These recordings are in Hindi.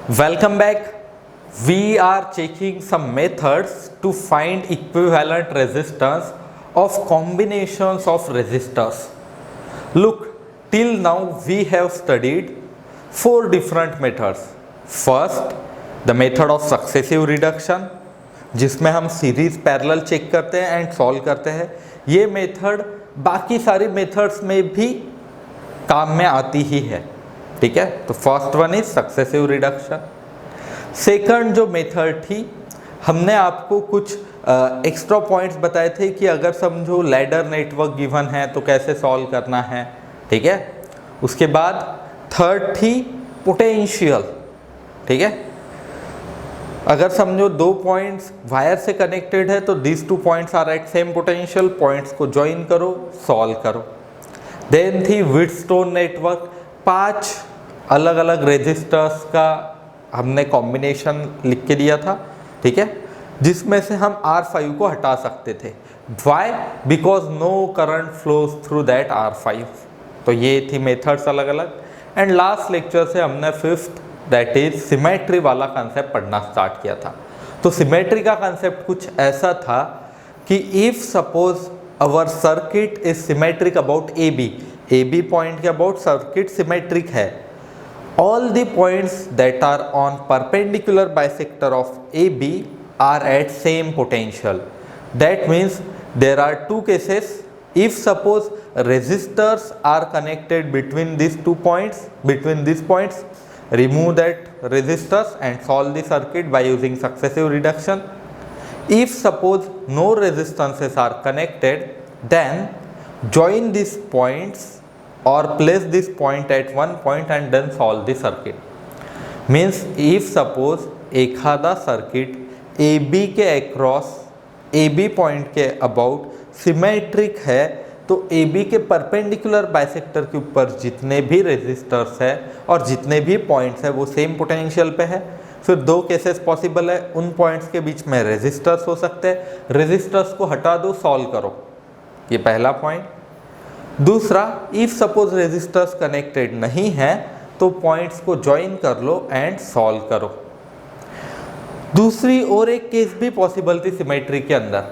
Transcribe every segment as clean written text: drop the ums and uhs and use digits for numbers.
Welcome back. We are checking some methods to find equivalent resistance of combinations of resistors. Look, till now we have studied four different methods. First, the method of successive reduction, जिसमें हम सीरीज पैरेलल चेक करते हैं एंड सॉल्व करते हैं. ये मेथड बाकी सारी मेथड्स में भी काम में आती ही है. ठीक है, तो first one is successive reduction. Second जो मेथड थी, हमने आपको कुछ एक्स्ट्रा पॉइंट्स बताए थे कि अगर समझो लैडर नेटवर्क गिवन है तो कैसे सॉल्व करना है. ठीक है, उसके बाद थर्ड थी पोटेंशियल. ठीक है, अगर समझो दो पॉइंट्स वायर से कनेक्टेड है तो this two points are at same potential, points को ज्वाइन करो, सॉल्व करो. Then the Wheatstone network. 5 अलग अलग रेजिस्टर्स का हमने कॉम्बिनेशन लिख के दिया था. ठीक है, जिसमें से हम R5 को हटा सकते थे. Why? Because no current flows through that R5. तो ये थी मेथड्स अलग अलग. एंड लास्ट लेक्चर से हमने फिफ्थ दैट इज सिमेट्री वाला कंसेप्ट पढ़ना स्टार्ट किया था. तो सिमेट्री का कंसेप्ट कुछ ऐसा था कि if suppose our circuit is symmetric about A B point के अबाउट सर्किट सिमेट्रिक है. All the points that are on perpendicular bisector of AB are at same potential. That means there are two cases. If suppose resistors are connected between these points, remove that resistors and solve the circuit by using successive reduction. If suppose no resistances are connected, then join these points or place this point at one point and then solve the circuit. Means if suppose एखादा सर्किट AB के अक्रॉस AB पॉइंट के अबाउट सिमेट्रिक है तो AB के परपेंडिकुलर बाइसेक्टर के ऊपर जितने भी रेजिस्टर्स है और जितने भी पॉइंट्स है वो सेम पोटेंशियल पे है. फिर दो केसेस पॉसिबल है, उन पॉइंट्स के बीच में रेजिस्टर्स हो सकते हैं, रेजिस्टर्स को हटा दो, सॉल्व करो. ये पहला पॉइंट. दूसरा, इफ सपोज रेजिस्टर्स कनेक्टेड नहीं है तो पॉइंट्स को ज्वाइन कर लो एंड सॉल्व करो. दूसरी और एक केस भी पॉसिबल थी सिमेट्री के अंदर.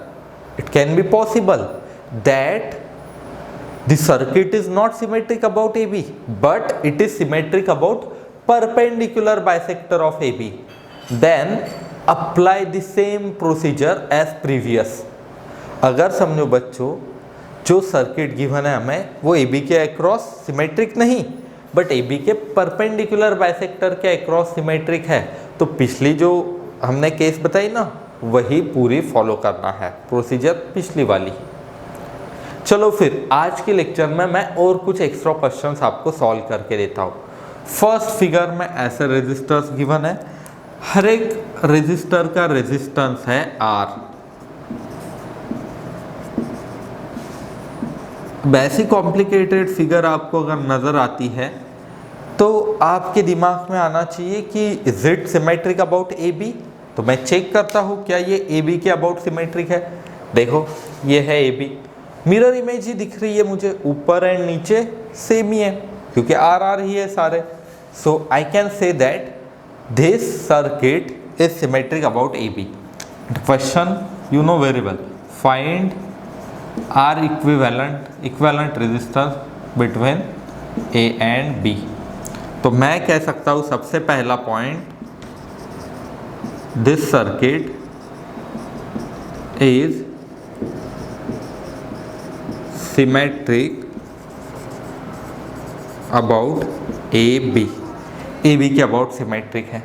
It can be possible that the circuit is not symmetric about A B but it is symmetric about perpendicular bisector of A B. Then apply the same procedure as previous. अगर समझो बच्चों जो सर्किट गिवन है हमें वो ए बी के अक्रॉस सिमेट्रिक नहीं बट ए बी के परपेंडिकुलर बाइसेक्टर के अक्रॉस सिमेट्रिक है तो पिछली जो हमने केस बताई ना वही पूरी फॉलो करना है, प्रोसीजर पिछली वाली. चलो फिर आज के लेक्चर में मैं और कुछ एक्स्ट्रा क्वेश्चंस आपको सॉल्व करके देता हूँ. फर्स्ट फिगर में ऐसे रेजिस्टर्स गिवन है, हर एक रेजिस्टर का रेजिस्टेंस है R. वैसी कॉम्प्लिकेटेड फिगर आपको अगर नज़र आती है तो आपके दिमाग में आना चाहिए कि is it symmetric about A B. तो मैं चेक करता हूँ क्या ये ए बी के अबाउट सिमेट्रिक है. देखो ये है ए बी, मिरर इमेज ही दिख रही है मुझे, ऊपर एंड नीचे सेम ही है क्योंकि आर आर ही है सारे. So I can say that this circuit is symmetric about A B. Question you know very well, find R equivalent resistance between A and B. तो मैं कह सकता हूँ सबसे पहला point, this circuit is symmetric about A B के अबाउट सिमेट्रिक है.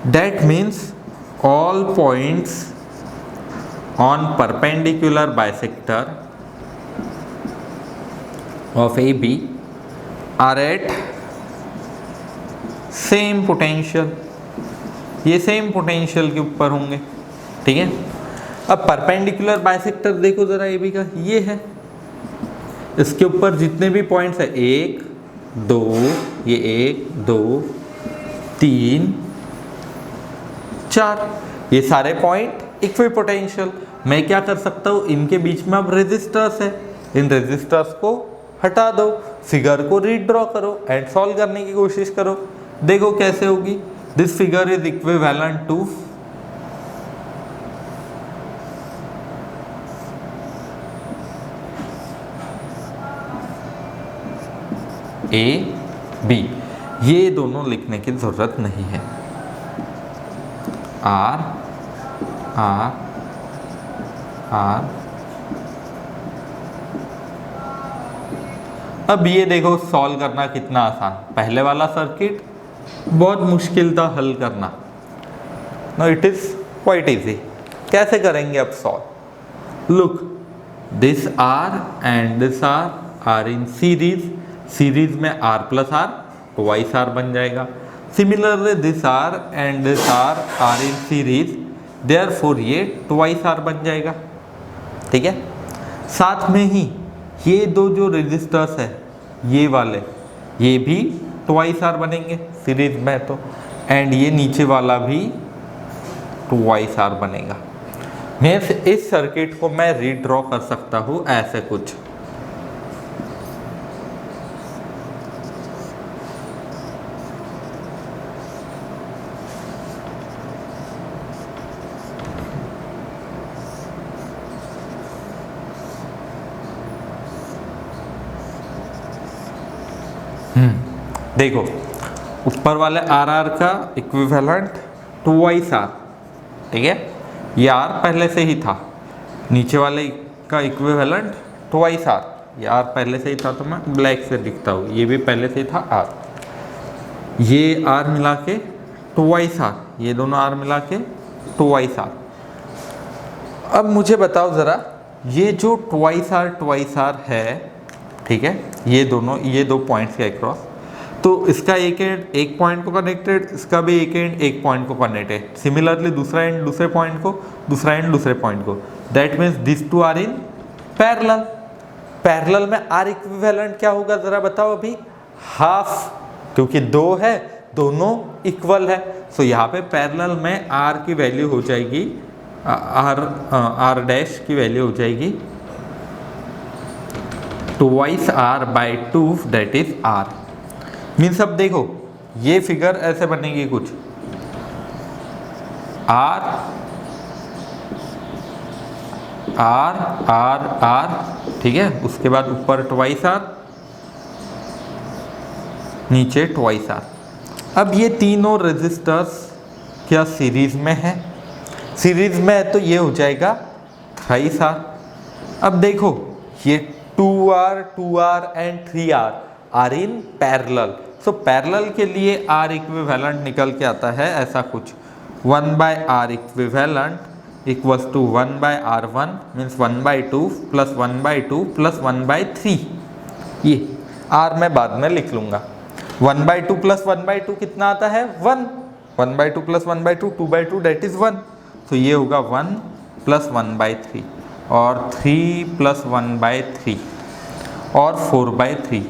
That means all points on perpendicular bisector of AB are at same potential. ये सेम पोटेंशियल के ऊपर होंगे. ठीक है, अब परपेंडिकुलर बाइसेक्टर देखो जरा AB का, ये है, इसके ऊपर जितने भी पॉइंट्स है 1 2, ये 1 2 3 4, ये सारे पॉइंट इक्विपोटेंशियल. मैं क्या कर सकता हूँ, इनके बीच में अब रेजिस्टर्स है, इन रेजिस्टर्स को हटा दो, फिगर को रीड्रॉ करो एंड सॉल्व करने की कोशिश करो. देखो कैसे होगी. This figure is equivalent to A B, ये दोनों लिखने की जरूरत नहीं है। R R R. अब ये देखो सॉल्व करना कितना आसान, पहले वाला सर्किट बहुत मुश्किल था हल करना, no it is quite easy. कैसे करेंगे अब solve? Look, this R and this R in series, series में R plus R twice R बन जाएगा। Similarly this R and this R in series, therefore ये ट्वाइस आर बन जाएगा। ठीक है, साथ में ही ये दो जो रेजिस्टर्स है ये वाले, ये भी ट्वाइस आर बनेंगे सीरीज में तो, एंड ये नीचे वाला भी ट्वाइस आर बनेगा। मीन्स इस सर्किट को मैं रीड्रॉ कर सकता हूँ ऐसे कुछ। देखो ऊपर वाले आर आर का इक्विवेलेंट ट्वाइस आर, ठीक है, ये आर पहले से ही था, नीचे वाले का इक्विवेलेंट ट्वाइस आर, ये आर पहले से ही था तो मैं ब्लैक से लिखता हूँ, ये भी पहले से ही था आर, ये आर मिला के ट्वाइस आर, ये दोनों आर मिला के ट्वाइस आर। अब मुझे बताओ ज़रा, ये जो ट्वाइस आर है, ठीक है, ये दो पॉइंट्स के अक्रॉस, तो इसका एक एंड एक पॉइंट को कनेक्टेड, इसका भी एक एंड एक पॉइंट को कनेक्टेड, सिमिलरली दूसरा एंड दूसरे पॉइंट को, दूसरा एंड दूसरे पॉइंट को, that means this two are in parallel. Parallel में आर इक्विवेलेंट क्या होगा ज़रा बताओ अभी? हाफ, क्योंकि दो है, दोनों इक्वल है, सो यहाँ पे पैरेलल में आर की वैल्यू हो जाएगी, आर डैश की वैल्यू हो जाएगी twice R by two, that is R. Means अब देखो ये फिगर ऐसे बनेगी कुछ, आर आर आर आर, ठीक है, उसके बाद ऊपर ट्वाइस आर, नीचे ट्वाइस आर। अब ये तीनों रेजिस्टर्स क्या सीरीज में है? सीरीज में है तो ये हो जाएगा थ्राइस आर। अब देखो ये 2R and 3R are in parallel, so parallel के लिए आर इक्विवेलेंट निकल के आता है ऐसा कुछ, 1/R equivalent equals to 1/R1 means 1/2 plus 1/2 plus 1/3। ये आर मैं बाद में लिख लूँगा। 1/2 प्लस 1/2 कितना आता है? 1। 1/2 प्लस 1/2 2/2 दैट इज 1, तो ये होगा 1 प्लस 1/3 और 3 प्लस 1/3 और 4/3,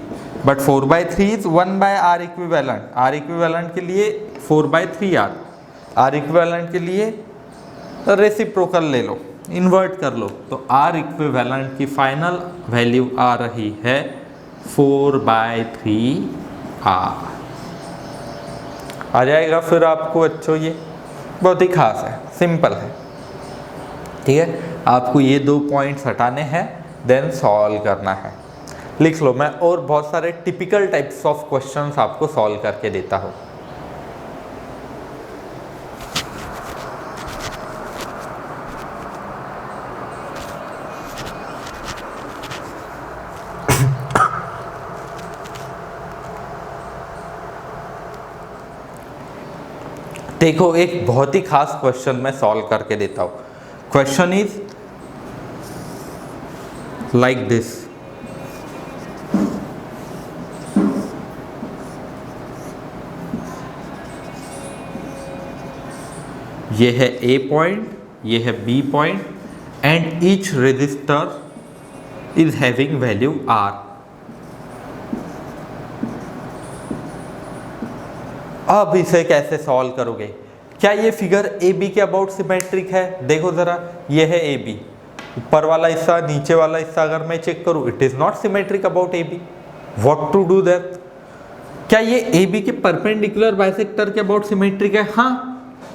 but 4/3 is 1/R equivalent. R equivalent के लिए 4/3R, आर इक्विवेलेंट के लिए रेसिप्रोकल ले लो, इन्वर्ट कर लो, तो आर इक्विवेलेंट की फाइनल वैल्यू आ रही है 4/3R आ जाएगा। फिर आपको अच्छो ये बहुत ही खास है, सिंपल है, ठीक है। आपको ये दो पॉइंट्स हटाने हैं, देन सॉल्व करना है। लिख लो, मैं और बहुत सारे टिपिकल टाइप्स ऑफ क्वेश्चंस आपको सॉल्व करके देता हूँ। देखो एक बहुत ही खास क्वेश्चन मैं सॉल्व करके देता हूँ। क्वेश्चन इज लाइक दिस, ये है A पॉइंट, ये है B point, and each resistor is having value R। अब इसे कैसे सॉल्व करोगे? क्या ये फिगर ए बी के अबाउट सिमेट्रिक है? देखो जरा, ये है ए बी, ऊपर वाला हिस्सा नीचे वाला हिस्सा अगर मैं चेक करूं, it is not symmetric about A B. What to do that? क्या ये ए बी के परपेंडिकुलर बाइसेक्टर के अबाउट सिमेट्रिक है? हाँ,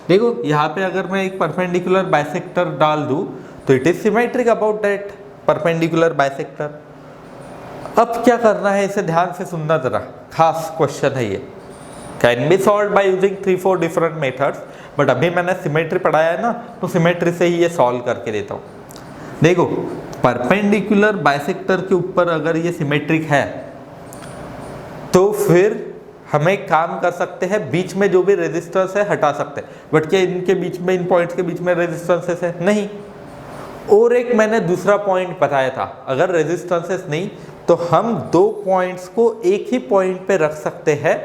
देखो यहाँ पे अगर मैं एक परपेंडिकुलर बाइसेक्टर डाल दूँ तो it is symmetric about that perpendicular bisector. अब क्या करना है, इसे ध्यान से सुनना जरा, खास क्वेश्चन है ये। Can be solve by using 3-4 different methods, but अभी मैंने सिमेट्री पढ़ाया है ना, तो सिमेट्री से ही ये सॉल्व करके देता हूँ। देखो परपेंडिकुलर बाइसेक्टर के ऊपर अगर ये सिमेट्रिक है तो फिर हम एक काम कर सकते हैं, बीच में जो भी रेजिस्टेंस है हटा सकते हैं। बट क्या इनके बीच में, इन पॉइंट्स के बीच में रेजिस्टेंसेस है? नहीं। और एक मैंने दूसरा पॉइंट बताया था, अगर रेजिस्टेंसेस नहीं तो हम दो पॉइंट्स को एक ही पॉइंट पे रख सकते हैं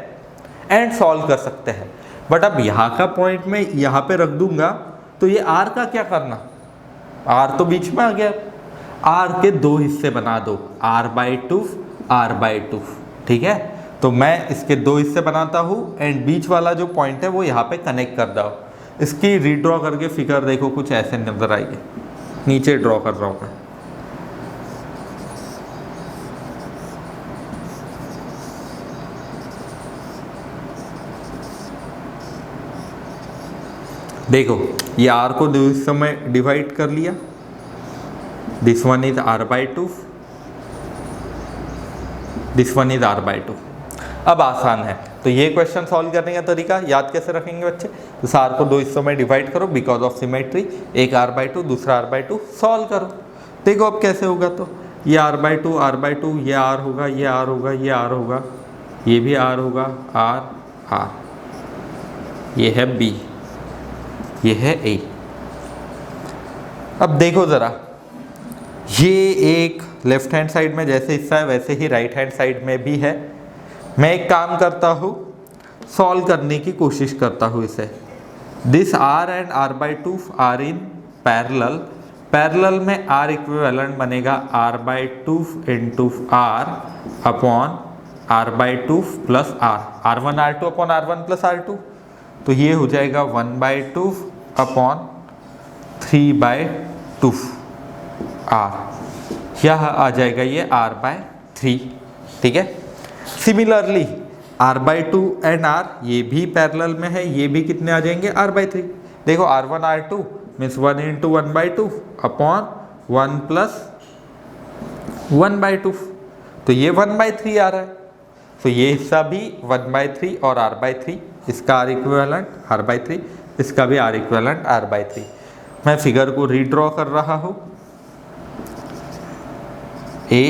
एंड सॉल्व कर सकते हैं। बट अब यहाँ का पॉइंट मैं यहाँ पे रख दूंगा तो ये आर का क्या करना, आर तो बीच में आ गया। आर के दो हिस्से बना दो, r/2 r/2, ठीक है। तो मैं इसके दो हिस्से बनाता हूँ एंड बीच वाला जो पॉइंट है वो यहाँ पे कनेक्ट कर दो। इसकी रीड्रॉ करके फिगर देखो कुछ ऐसे नजर आएगी, नीचे ड्रॉ कर रहा हूँ मैं। देखो ये r को दो हिस्सों में डिवाइड कर लिया, this one is r/2, this one is r/2। अब आसान है, तो ये क्वेश्चन सॉल्व करने का तरीका याद कैसे रखेंगे बच्चे? तो आर को दो हिस्सों में डिवाइड करो बिकॉज ऑफ सिमेट्री, एक r/2 दूसरा r/2, सॉल्व करो। देखो अब कैसे होगा, तो ये r/2 r/2, ये r होगा, ये r होगा, ये r होगा, ये भी r होगा, r r, ये है b, ये है a। अब देखो ज़रा, ये एक लेफ्ट हैंड साइड में जैसे हिस्सा है वैसे ही राइट हैंड साइड में भी है। मैं एक काम करता हूँ, सॉल्व करने की कोशिश करता हूँ इसे। This r and r/2 are in parallel, parallel में r इक्विवेलेंट बनेगा r/2 into r upon r/2 plus r, r1 r2 upon r1 plus r2। तो ये हो जाएगा 1/2 अपॉन 3/2 r, यह आ जाएगा ये r/3, ठीक है। सिमिलरली r/2 एंड r ये भी पैरेलल में है, ये भी कितने आ जाएंगे, r/3। देखो r1 r2 means 1 into 1/2 upon 1 plus 1/2, तो ये 1/3 आ रहा है। तो ये हिस्सा भी 1/3 और r/3, इसका r इक्विवेलेंट r/3, इसका भी r इक्विवेलेंट r/3। मैं फिगर को रीड्रॉ कर रहा हूँ। A,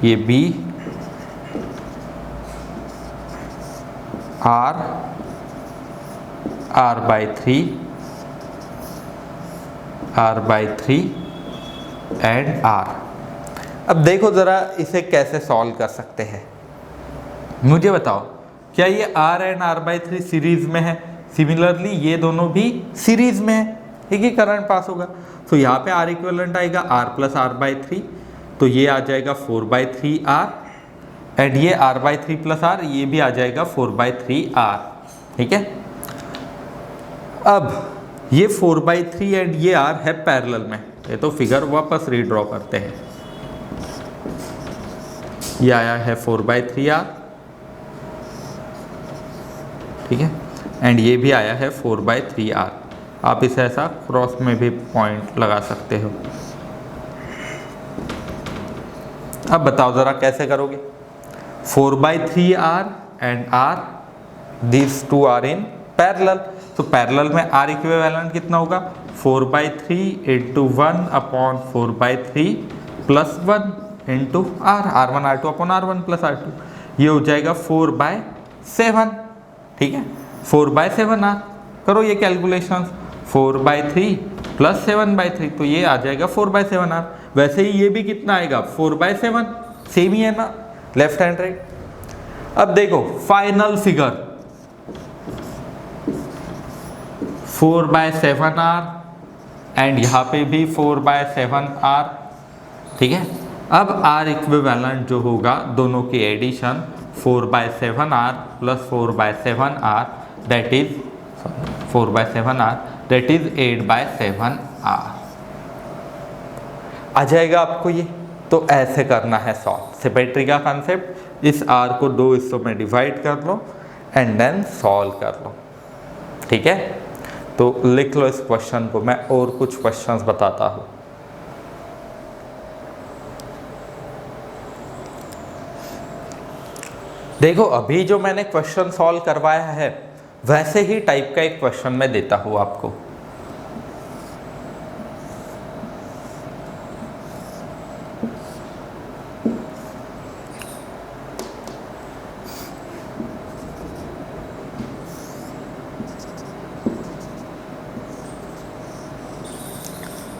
ये B, R, r/3, r/3 and R। अब देखो ज़रा इसे कैसे सॉल्व कर सकते हैं, मुझे बताओ। क्या ये R एंड r/3 सीरीज में है? सिमिलरली ये दोनों भी सीरीज में है, एक ही करंट पास होगा। तो यहाँ पे R इक्विवेलेंट आएगा R प्लस r/3, तो ये आ जाएगा 4/3R एंड ये r/3 प्लस r, ये भी आ जाएगा 4/3R, ठीक है। अब ये 4/3 एंड ये R है पैरेलल में, ये तो फिगर वापस रीड्रॉ करते हैं। ये आया है 4/3R, ठीक है, एंड ये भी आया है 4/3R। आप इसे ऐसा क्रॉस में भी पॉइंट लगा सकते हो। अब बताओ ज़रा कैसे करोगे। 4/3R and R, this two are in parallel, तो पैरेलल में R इक्विवेलेंट कितना होगा, 4/3 into 1 upon 4/3 plus 1 into R, R1 R2 upon R1 plus R2, ये हो जाएगा 4/7, ठीक है। 4/7R, करो ये कैलकुलेशंस, 4/3 प्लस 7/3, तो ये आ जाएगा 4/7R। वैसे ही ये भी कितना आएगा, 4/7, सेम ही है ना, लेफ्ट हैंड राइट। अब देखो फाइनल फिगर 4/7R एंड यहाँ पे भी 4/7R, ठीक है। अब R इक्विवेलेंट जो होगा दोनों की addition 4/7R plus 4/7R, that is 4/7R, that is 8/7R आ जाएगा आपको ये, तो ऐसे करना है सॉल्व। सिमेट्री का कंसेप्ट, इस आर को दो हिस्सों में डिवाइड कर लो एंड देन सॉल्व कर लो। ठीक है, तो लिख लो इस क्वेश्चन को, मैं और कुछ क्वेश्चंस बताता हूँ। देखो अभी जो मैंने क्वेश्चन सॉल्व करवाया है वैसे ही टाइप का एक क्वेश्चन मैं देता हूँ आपको।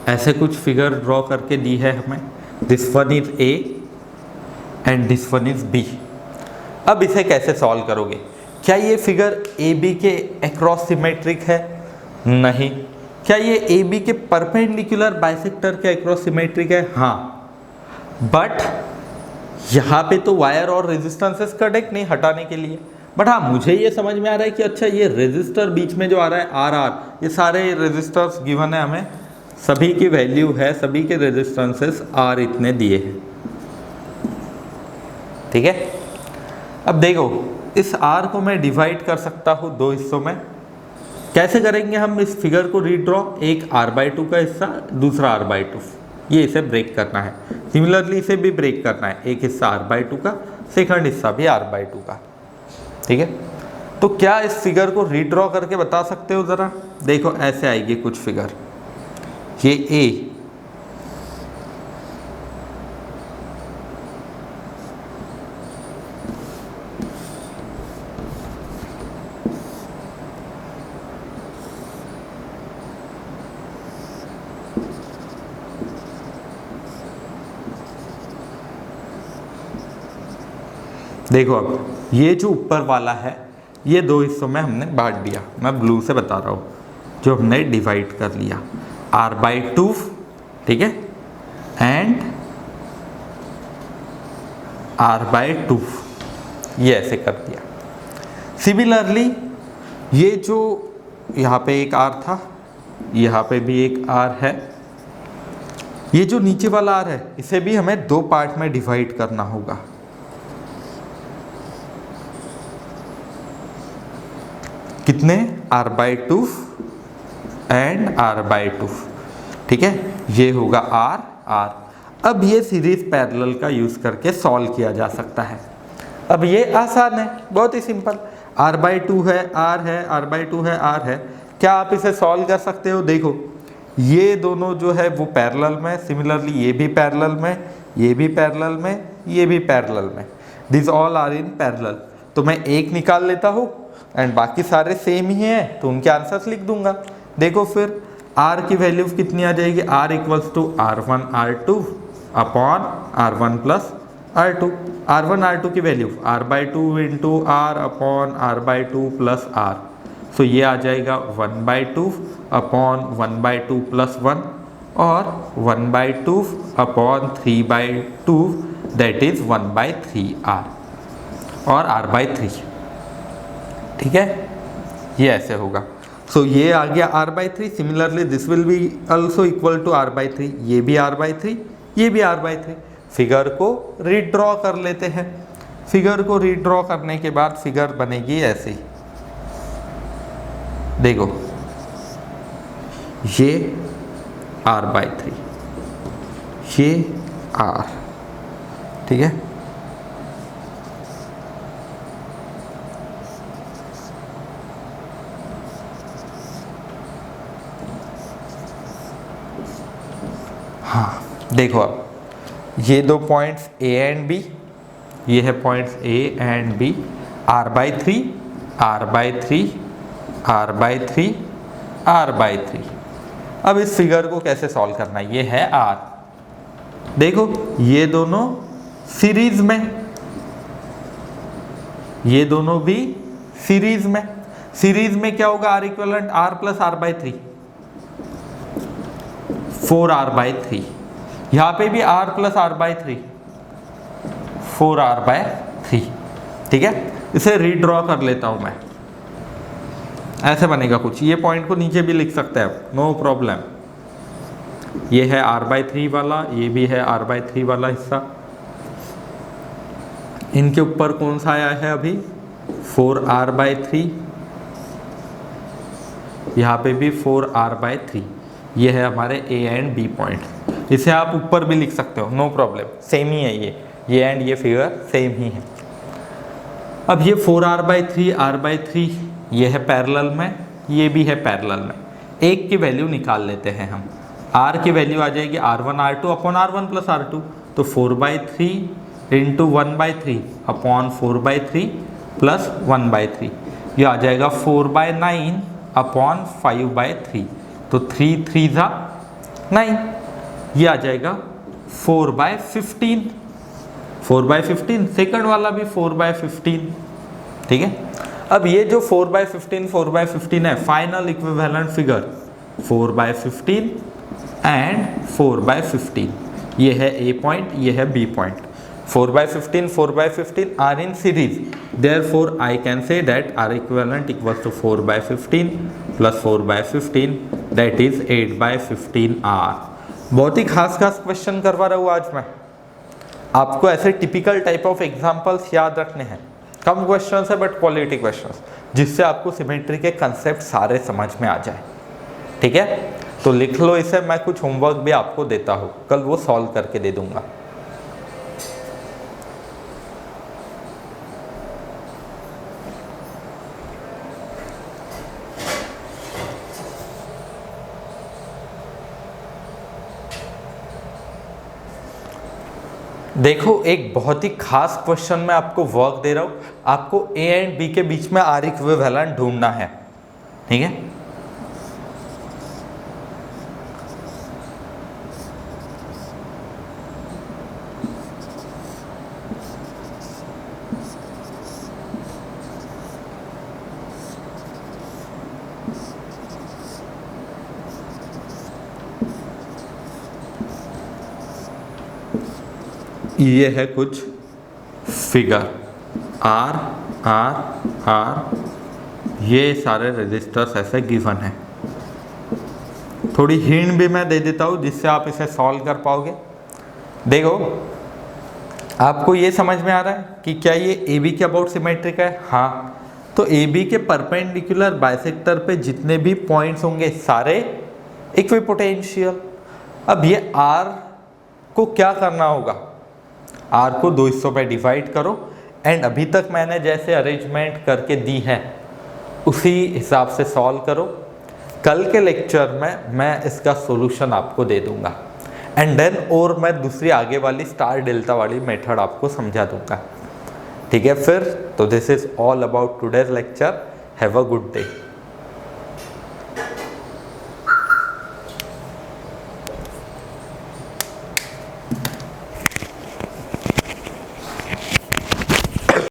ऐसे कुछ फिगर ड्रॉ करके दी है हमें, this one is A and this one is B. अब इसे कैसे सॉल्व करोगे? क्या ये फिगर ए बी के अक्रॉस सिमेट्रिक है? नहीं। क्या ये ए बी के परपेंडिकुलर बाइसेक्टर के अक्रॉस सिमेट्रिक है? हाँ। बट यहाँ पे तो वायर और रेजिस्टेंसेस कनेक्ट नहीं हटाने के लिए। बट हाँ, मुझे ये समझ में आ रहा है कि अच्छा ये रेजिस्टर बीच में जो आ रहा है आर आर, ये सारे रेजिस्टर्स गिवन है हमें, सभी की वैल्यू है, सभी के रेजिस्टेंसेस आर इतने दिए हैं। ठीक है, अब देखो इस आर को मैं डिवाइड कर सकता हूँ दो हिस्सों में। कैसे करेंगे हम इस फिगर को रीड्रॉ? एक r/2 का हिस्सा, दूसरा r/2, ये इसे ब्रेक करना है। सिमिलरली इसे भी ब्रेक करना है, एक हिस्सा r/2 का, सेकंड हिस्सा भी r/2 का। ठीक है, तो क्या इस फिगर को रीड्रॉ करके बता सकते हो ज़रा? देखो ऐसे आएगी कुछ फिगर, ये ए, देखो अब ये जो ऊपर वाला है ये दो हिस्सों में हमने बांट दिया। मैं ब्लू से बता रहा हूँ, जो हमने डिवाइड कर लिया r/2, ठीक है, एंड r/2, ये ऐसे कर दिया। सिमिलरली ये जो यहाँ पे एक r था, यहाँ पे भी एक r है, ये जो नीचे वाला r है इसे भी हमें दो पार्ट में डिवाइड करना होगा। कितने? r/2 एंड r/2, ठीक है, ये होगा r। अब ये सीरीज पैरेलल का यूज करके सॉल्व किया जा सकता है। अब ये आसान है, बहुत ही सिंपल, r/2 है, r है, r/2 है, r है। क्या आप इसे सॉल्व कर सकते हो? देखो ये दोनों जो है वो पैरेलल में, सिमिलरली ये भी पैरेलल में, ये भी पैरेलल में, ये भी पैरेलल में, this all are in parallel. तो मैं एक निकाल लेता हूँ एंड बाकी सारे सेम ही हैं, तो उनके आंसर्स लिख दूंगा। देखो फिर r की वैल्यू कितनी आ जाएगी? r equals to r1 r2 upon r1 plus r2। r1 r2 की value r/2 into r upon r/2 plus r, so ये आ जाएगा 1/2 अपॉन 1/2 प्लस 1 और 1/2 अपॉन 3/2, दैट इज 1/3r और r/3। ठीक है, ये ऐसे होगा। सो ये आ गया r/3। Similarly this will be also equal to r/3, ये भी r/3, ये भी r/3। फिगर को रीड्रॉ कर लेते हैं। फिगर को रीड्रॉ करने के बाद फिगर बनेगी ऐसे ही। देखो ये r/3, ये r, ठीक है, हाँ देखो अब ये दो पॉइंट्स A एंड B, ये है points A and B, r/3, r/3, r/3, r/3। अब इस फिगर को कैसे सॉल्व करना है? ये है r। देखो ये दोनों सीरीज में, ये दोनों भी सीरीज में। सीरीज में क्या होगा? r equivalent r plus r/3, 4r/3। यहाँ पे भी r प्लस r/3, 4r/3। ठीक है, इसे रीड्रॉ कर लेता हूँ मैं, ऐसे बनेगा कुछ। ये पॉइंट को नीचे भी लिख सकते हैं, नो प्रॉब्लम। ये है r/3 वाला, ये भी है r/3 वाला हिस्सा। इनके ऊपर कौन सा आया है अभी 4r/3, यहाँ पे भी 4r/3। ये है हमारे a एंड b पॉइंट। इसे आप ऊपर भी लिख सकते हो, नो प्रॉब्लम, सेम ही है ये एंड ये फिगर सेम ही है। अब ये 4r/3 r/3 ये है पैरेलल में, ये भी है पैरेलल में। एक की वैल्यू निकाल लेते हैं हम। r की वैल्यू आ जाएगी r1 r2 upon r1 plus r2, तो 4/3 इंटू 1/3 अपॉन 4/3 प्लस 1/3, ये आ जाएगा 4/9 अपॉन 5/3, तो 3 3 जा 9, ये आ जाएगा 4/15। 4/15, सेकंड वाला भी 4/15, ठीक है। अब ये जो 4/15 है, फाइनल इक्विवेलेंट फिगर 4/15 एंड 4/15, ये है ए पॉइंट, ये है B point. 4/15 are in series, therefore I can say that R equivalent equals to 4/15 plus 4/15, that is 8/15 R. बहुत ही खास क्वेश्चन करवा रहा हूँ आज मैं आपको। ऐसे टिपिकल टाइप ऑफ एग्जांपल्स याद रखने हैं, कम क्वेश्चंस है बट क्वालिटी क्वेश्चंस, जिससे आपको सिमेट्री के कंसेप्ट सारे समझ में आ जाए, ठीक है। तो लिख लो इसे, मैं कुछ होमवर्क भी आपको देता हूँ, कल वो सॉल्व करके दे दूंगा। देखो एक बहुत ही खास क्वेश्चन मैं आपको वर्क दे रहा हूं, आपको ए एंड बी के बीच में आर इक्विवेलेंट ढूंढना है, ठीक है। ये है कुछ फिगर आर आर आर, ये सारे रजिस्टर्स ऐसे गिवन है। थोड़ी हिंट भी मैं दे देता हूँ जिससे आप इसे सॉल्व कर पाओगे। देखो आपको ये समझ में आ रहा है कि क्या ये ए बी के अबाउट सिमेट्रिक है? हाँ, तो ए बी के परपेंडिकुलर बाइसेक्टर पे जितने भी पॉइंट्स होंगे सारे इक्विपोटेंशियल। अब ये आर को क्या करना होगा, आर को 2 हिस्सों पे डिवाइड करो एंड अभी तक मैंने जैसे अरेंजमेंट करके दी है उसी हिसाब से सॉल्व करो। कल के लेक्चर में मैं इसका सॉल्यूशन आपको दे दूंगा एंड देन और मैं दूसरी आगे वाली स्टार डेल्टा वाली मेथड आपको समझा दूंगा, ठीक है। फिर तो this is all about today's lecture. Have a good day.